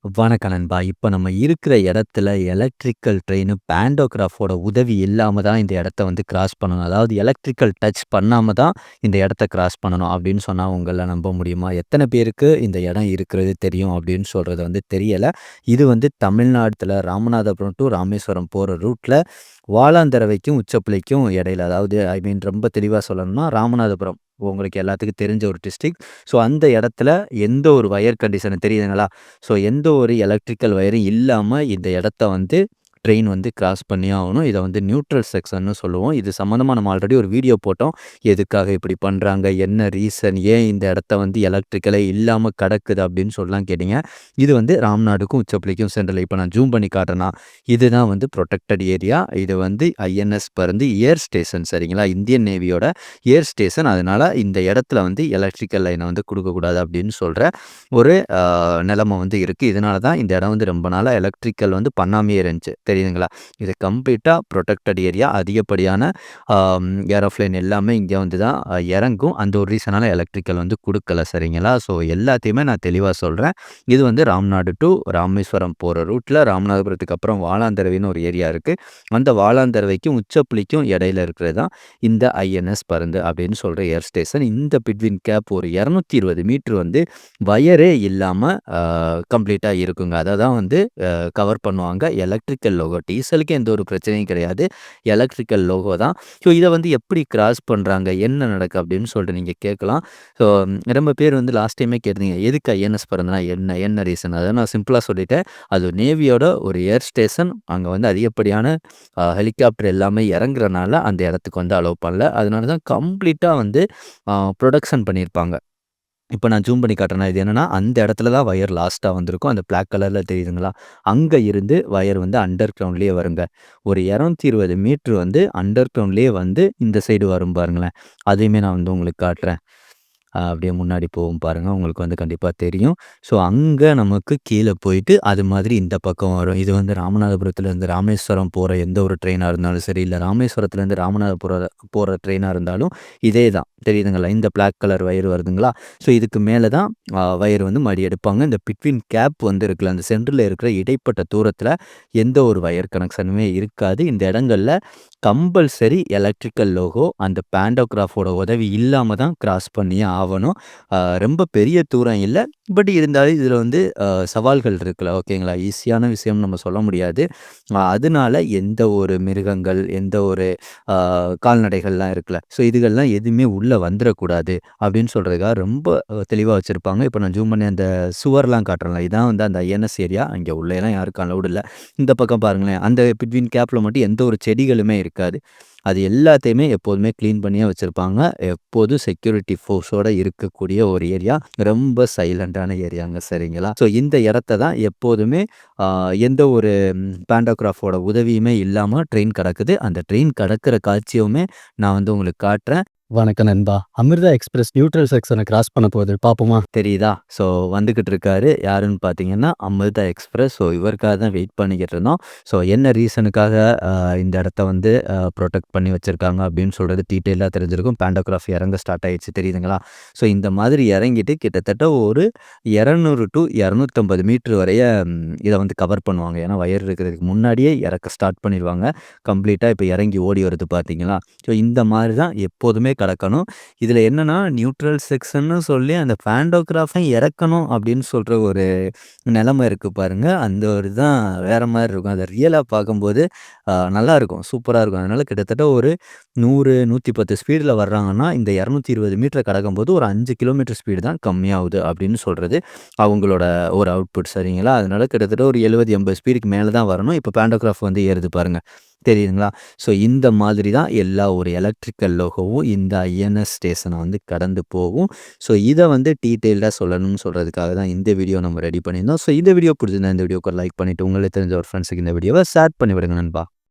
வணக்கம் நண்பா. இப்ப நம்ம இருக்கிற இடத்துல எலக்ட்ரிக்கல் ட்ரெயின் பேண்டோகிராஃபோட உதவி இல்லாம தான் இந்த இடத்த வந்து கிராஸ் பண்ணணும். அதாவது எலக்ட்ரிக்கல் டச் பண்ணாம தான் இந்த இடத்த கிராஸ் பண்ணணும் அப்படின்னு சொன்னா உங்கள நம்ப முடியுமா? எத்தன பேருக்கு இந்த இடம் இருக்கிறது தெரியும் அப்படின்னு சொல்றது வந்து தெரியல. இது வந்து தமிழ்நாட்டுல ராமநாதபுரம் டூ ராமேஸ்வரம் போற ரூட்ல வாலாந்தரவைக்கும், உச்சப்புளிக்கும் இடையில அதாவது ரொம்ப தெளிவா சொல்லணும்னா ராமநாதபுரம் உங்களுக்கு எல்லாத்துக்கும் தெரிஞ்ச ஒரு டிஸ்ட்ரிக்ட். ஸோ அந்த இடத்துல எந்த ஒரு வயர் கண்டிஷன் தெரியுதுங்களா? ஸோ எந்த ஒரு எலக்ட்ரிக்கல் வயரும் இல்லாம இந்த இடத்த வந்து ட்ரெயின் வந்து கிராஸ் பண்ணியே ஆகணும். இத வந்து நியூட்ரல் செக்ஷன்னு சொல்லுவோம். இது சம்மந்தமா நம்ம ஆல்ரெடி ஒரு வீடியோ போட்டோம். எதுக்காக இப்படி பண்றாங்க? என்ன ரீசன்? ஏன் இந்த இடத்த வந்து எலக்ட்ரிக்கலே இல்லாம கடக்குது அப்படின்னு சொல்லலாம் கேட்டீங்க. இது வந்து ராம்நாடுக்கும், உச்சப்புளிக்கும் சென்ட்ரல். இப்ப நான் ஜூம் பண்ணி காட்டுறேன்னா, இதுதான் வந்து புரொடெக்டட் ஏரியா. இது வந்து ஐஎன்எஸ் பருந்து ஏர் ஸ்டேஷன் சரிங்களா? இந்தியன் நேவியோட ஏர் ஸ்டேஷன். அதனால இந்த இடத்துல வந்து எலக்ட்ரிக்கல் லைன வந்து குடுக்கக்கூடாது அப்படின்னு சொல்ற ஒரு நிலைமை வந்து இருக்கு. இதனால தான் இந்த இடம் வந்து ரொம்ப நாளா எலக்ட்ரிக்கல் வந்து பண்ணாமயே இருந்துச்சு. தெரியுதுங்களா? இது கம்ப்ளீட்டா புரொடெக்டட் ஏரியா. அதிகப்படியான ஏரோப்ளேன் எல்லாமே இங்க வந்து தான் இறங்கும். அந்த ஒரு ரீசனால எலக்ட்ரிக்கல் வந்து குடுக்கல சரிங்களா? ஸோ எல்லாத்தையுமே நான் தெளிவா சொல்றேன். இது வந்து ராம்நாடு டூ ராமேஸ்வரம் போற ரூட்ல ராமநாதபுரத்துக்கு அப்புறம் வாலாந்தரவைன்னு ஒரு ஏரியா இருக்கு. அந்த வாலாந்தரவைக்கும், உச்சப்புளிக்கும் இடையில இருக்கிறது தான் இந்த ஐஎன்எஸ் பருந்து அப்படின்னு சொல்ற ஏர் ஸ்டேஷன். இந்த பிட்வீன் கேப் ஒரு 220 மீட்டர் வந்து வயரே இல்லாம கம்ப்ளீட்டா இருக்குங்க. அத தான் வந்து கவர் பண்ணுவாங்க. Electrical logo. டீசலுக்கு எந்த ஒரு பிரச்சனையும் கிடையாது. எலக்ட்ரிக்கல் லோகோ தான். ஸோ இத வந்து எப்படி கிராஸ் பண்றாங்க? என்ன நடக்கு? அப்படின்னு சொல்லிட்டு நீங்க கேட்கலாம். ஸோ ரொம்ப பேர் வந்து லாஸ்ட் டைமே கேட்டிருந்தீங்க. எதுக்கு ஐஎன்எஸ் பறந்தனா என்ன? என்ன ரீசன்? அத நான் சிம்பிளா சொல்லிட்டேன். அது நேவியோட ஒரு ஏர் ஸ்டேஷன். அங்க வந்து அதிகப்படியான ஹெலிகாப்டர் எல்லாமே இறங்குறனால அந்த இடத்துக்கு வந்து அலோவ் பண்ணல. அதனால தான் கம்ப்ளீட்டா வந்து புரொடக்ஷன் பண்ணியிருப்பாங்க. இப்ப நான் ஜூம் பண்ணி காட்டுறேன்னா, இது என்னன்னா, அந்த இடத்துல தான் வயர் லாஸ்ட்டா வந்திருக்கும். அந்த பிளாக் கலர்ல தெரியுதுங்களா? அங்க இருந்து வயர் வந்து அண்டர் கிரவுண்ட்லயே வருங்க. ஒரு 220 மீட்டர் வந்து அண்டர் கிரவுண்ட்லயே வந்து இந்த சைடு வரும் பாருங்களேன். அதையுமே நான் வந்து உங்களுக்கு காட்டுறேன். அப்படியே முன்னாடி போகும் பாருங்க. உங்களுக்கு வந்து கண்டிப்பா தெரியும். ஸோ அங்க நமக்கு கீழ போயிட்டு, அது மாதிரி இந்த பக்கம் வரும். இது வந்து ராமநாதபுரத்துலேருந்து ராமேஸ்வரம் போற எந்த ஒரு ட்ரெயினா இருந்தாலும் சரி, இல்ல ராமேஸ்வரத்துலேருந்து ராமநாதபுரம் போற ட்ரெயினா இருந்தாலும் இதே தான். தெரியுதுங்களா? இந்த பிளாக் கலர் வயர் வருதுங்களா? ஸோ இதுக்கு மேல தான் வயர் வந்து மடி எடுப்பாங்க. இந்த பிட்வீன் கேப் வந்து இருக்குல்ல, அந்த சென்டர்ல இருக்கிற இடைப்பட்ட தூரத்தில எந்த ஒரு வயர் கனெக்ஷனுமே இருக்காது. இந்த இடங்கள்ல கம்பல்சரி எலக்ட்ரிக்கல் லோகோ அந்த பேண்டோகிராஃபோட உதவி இல்லாம தான் கிராஸ் பண்ணியே ஆவணும். ரொம்ப பெரிய தூரம் இல்ல. பட் இருந்தாலும் இதில வந்து சவால்கள் இருக்குல்ல. ஓகேங்களா? ஈஸியான விஷயம்னு நம்ம சொல்ல முடியாது. அதனால எந்த ஒரு மிருகங்கள், எந்த ஒரு அ கால்நடைகள்லாம் இருக்குல்ல. ஸோ இதுகள்லாம் எதுவுமே உள்ள வந்துறக்கூடாது அப்படின்னு சொல்றதுக்காக ரொம்ப தெளிவா வச்சிருப்பாங்க. இப்ப நான் ஜூம் பண்ணி அந்த சுவர்லாம் காட்டுறேன்ல. இதான் வந்து அந்த ஐஎன்எஸ் ஏரியா. இங்க உள்ளேலாம் யாருக்கும் அலவுட் இல்ல. இந்த பக்கம் பாருங்களேன். அந்த பிட்வீன் கேப்ல மட்டும் எந்த ஒரு செடிகளுமே இருக்காது. அது எல்லாத்தையுமே எப்போதுமே கிளீன் பண்ணியே வச்சிருப்பாங்க. எப்போதும் செக்யூரிட்டி ஃபோர்ஸோட இருக்கக்கூடிய ஒரு ஏரியா. ரொம்ப சைலன்ட்டான ஏரியாங்க சரிங்களா? ஸோ இந்த இடத்த தான் எப்போதுமே அ எந்த ஒரு பேண்டோகிராஃபோட உதவியுமே இல்லாம ட்ரெயின் கடக்குது. அந்த ட்ரெயின் கடக்கிற காட்சியுமே நான் வந்து உங்களுக்கு காட்டுறேன். வணக்கம் நண்பா. அமிர்தா எக்ஸ்பிரஸ் நியூட்ரல் செக்ஷன கிராஸ் பண்ண போகுது. பாப்போமா? தெரியுதா? ஸோ வந்துகிட்டு இருக்காரு. யாருன்னு பார்த்தீங்கன்னா, அமிர்தா எக்ஸ்பிரஸ். ஸோ இவருக்காக தான் வெயிட் பண்ணிக்கிட்டு இருந்தோம். ஸோ என்ன ரீசனுக்காக இந்த இடத்த வந்து புரொடெக்ட் பண்ணி வச்சிருக்காங்க அப்படின்னு சொல்றது டீட்டெயிலா தெரிஞ்சிருக்கும். பேண்டோகிராஃப் இறங்க ஸ்டார்ட் ஆயிடுச்சு தெரியுதுங்களா? ஸோ இந்த மாதிரி இறங்கிட்டு கிட்டத்தட்ட ஒரு 200 டூ 250 மீட்டர் வரைய இத வந்து கவர் பண்ணுவாங்க. ஏன்னா வயர் இருக்கிறதுக்கு முன்னாடியே இறக்க ஸ்டார்ட் பண்ணிருவாங்க. கம்ப்ளீட்டா இப்ப இறங்கி ஓடி வருது பார்த்தீங்களா? ஸோ இந்த மாரி தான் எப்போதுமே கடக்கணும். இதுல என்னன்னா, நியூட்ரல் செக்ஷன்னு சொல்லி அந்த பேண்டோகிராஃப இறக்கணும் அப்படின்னு சொல்ற ஒரு நிலைமை இருக்கு பாருங்க. அந்த ஒரு தான் வேற மாரி இருக்கும். அத ரியலா பார்க்கும்போது நல்லாருக்கும். சூப்பரா இருக்கும். அதனால கிட்டத்தட்ட ஒரு 100, 110 ஸ்பீடுல வர்றாங்கன்னா, இந்த 220 மீட்டர கடக்கும்போது ஒரு 5 கிலோமீட்டர் ஸ்பீடு தான் கம்மியாவுது அப்படின்னு சொல்றது அவங்களோட ஒரு அவுட்புட் சரிங்களா? அதனால கிட்டத்தட்ட ஒரு 70, 80 ஸ்பீடுக்கு மேல தான் வரணும். இப்ப பேண்டோகிராஃப் வந்து ஏறுது பாருங்க. தெரியுதுங்களா? ஸோ இந்த மாதிரி தான் எல்லா ஒரு எலக்ட்ரிக்கல் லோகோவும் இந்த ஐஎன்எஸ் ஸ்டேஷன வந்து கடந்து போகும். ஸோ இத வந்து டீட்டெயில்டா சொல்லணும்னு சொல்றதுக்காக தான் இந்த வீடியோ நம்ம ரெடி பண்ணியிருந்தோம். ஸோ இந்த வீடியோ புடிச்சிருந்தா இந்த வீடியோக்கு ஒரு லைக் பண்ணிட்டு, உங்களுக்கு தெரிஞ்ச ஒரு ஃப்ரெண்ட்ஸுக்கு இந்த வீடியோவ ஷேர் பண்ணி விடுங்க நண்பா.